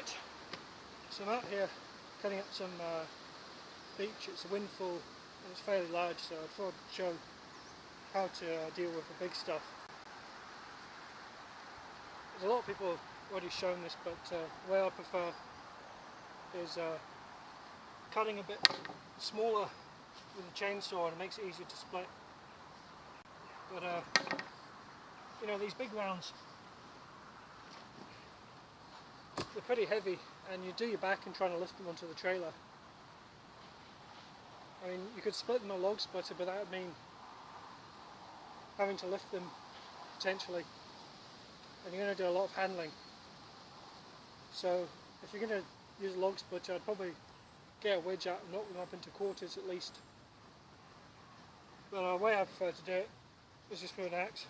Right, so I'm out here cutting up some beech. It's a windfall and it's fairly large, so I thought I'd show how to deal with the big stuff. There's a lot of people already shown this, but the way I prefer is cutting a bit smaller with a chainsaw, and it makes it easier to split. But you know, these big rounds, they're pretty heavy, and you do your back in trying to lift them onto the trailer. I mean, you could split them a log splitter, but that would mean having to lift them potentially, and you're going to do a lot of handling. So if you're going to use a log splitter, I'd probably get a wedge out and knock them up into quarters at least. But the way I prefer to do it is just with an axe.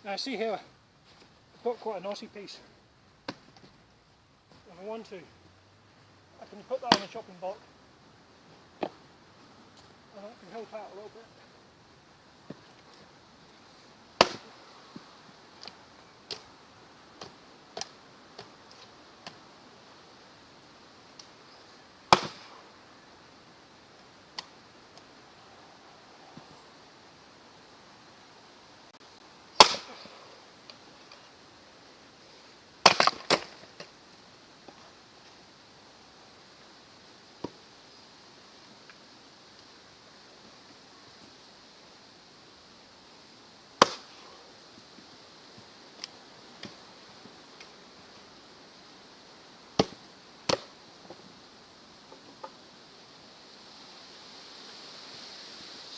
Now see here, I've got quite a knotty piece. If I want to, I can put that on a chopping block, and that can help out a little bit.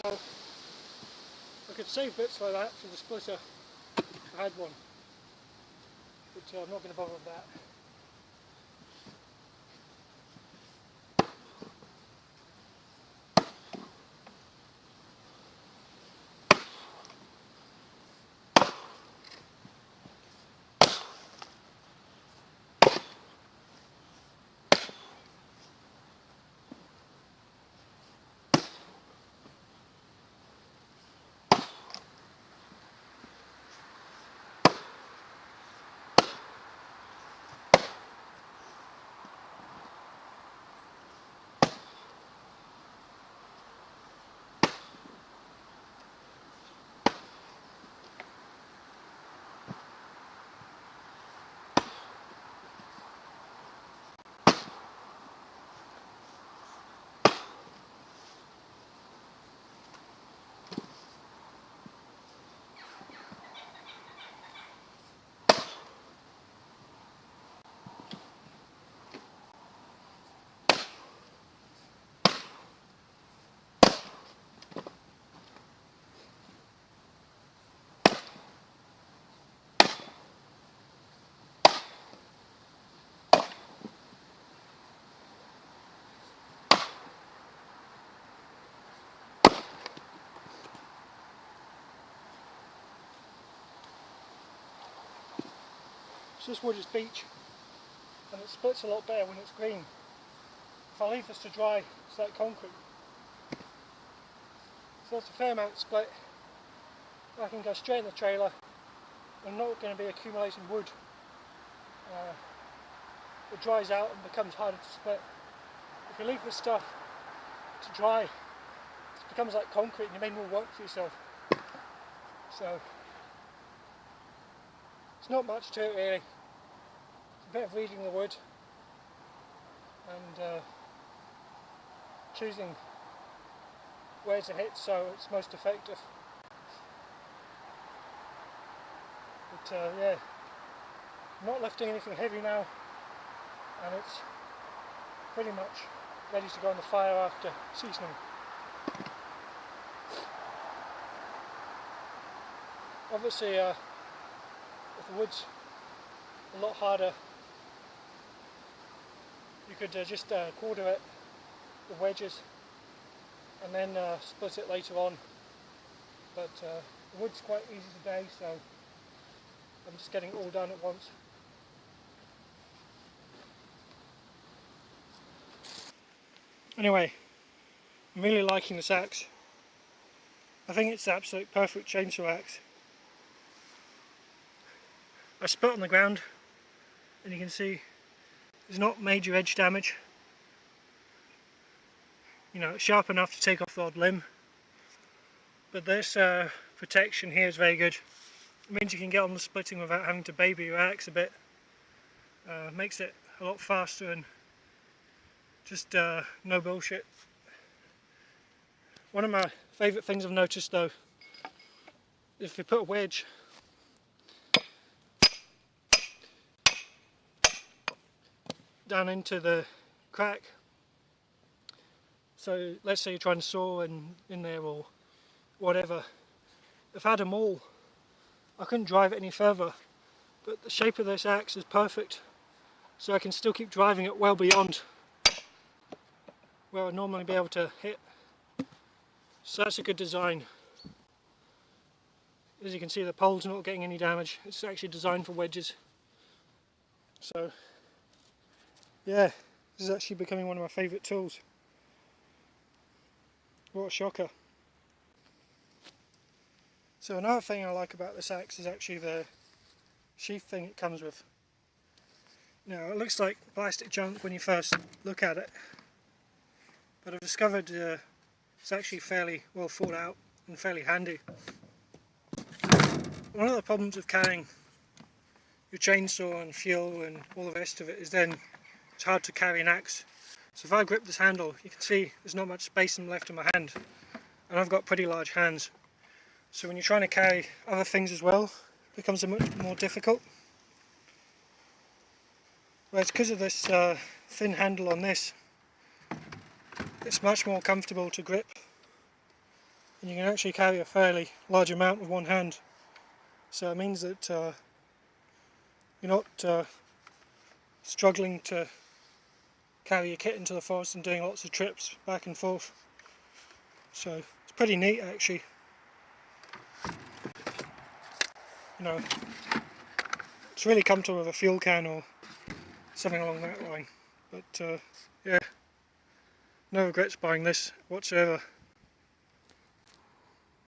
So I could save bits like that for the splitter if I had one, but I'm not going to bother with that. So this wood is beech, and it splits a lot better when it's green. If I leave this to dry, it's like concrete. So that's a fair amount split. I can go straight in the trailer. I'm not going to be accumulating wood. It dries out and becomes harder to split. If you leave this stuff to dry, it becomes like concrete and you make more work for yourself. So it's not much to it really. It's a bit of reading the wood and choosing where to hit so it's most effective. But yeah, I'm not lifting anything heavy now, and it's pretty much ready to go on the fire after seasoning. Obviously, if the wood's a lot harder, you could just quarter it with wedges and then split it later on. But the wood's quite easy today, so I'm just getting it all done at once. Anyway, I'm really liking this axe. I think it's the absolute perfect chainsaw axe. I spit on the ground and you can see there's not major edge damage. You know, it's sharp enough to take off the odd limb, but this protection here is very good. It means you can get on the splitting without having to baby your axe a bit. Makes it a lot faster and just no bullshit. One of my favourite things I've noticed though, if you put a wedge down into the crack, so let's say you're trying to saw in there or whatever, if I had a maul I couldn't drive it any further, but the shape of this axe is perfect, so I can still keep driving it well beyond where I'd normally be able to hit. So that's a good design. As you can see, the pole's not getting any damage. It's actually designed for wedges. So yeah, this is actually becoming one of my favourite tools. What a shocker. So another thing I like about this axe is actually the sheath thing it comes with. Now it looks like plastic junk when you first look at it, but I've discovered it's actually fairly well thought out and fairly handy. One of the problems with carrying your chainsaw and fuel and all the rest of it is then it's hard to carry an axe. So if I grip this handle, you can see there's not much space left in my hand, and I've got pretty large hands. So when you're trying to carry other things as well, it becomes a much more difficult. Whereas because of this thin handle on this, it's much more comfortable to grip, and you can actually carry a fairly large amount with one hand. So it means that you're not struggling to carry your kit into the forest and doing lots of trips back and forth. So it's pretty neat actually. You know, it's really comfortable with a fuel can or something along that line. But yeah, no regrets buying this whatsoever.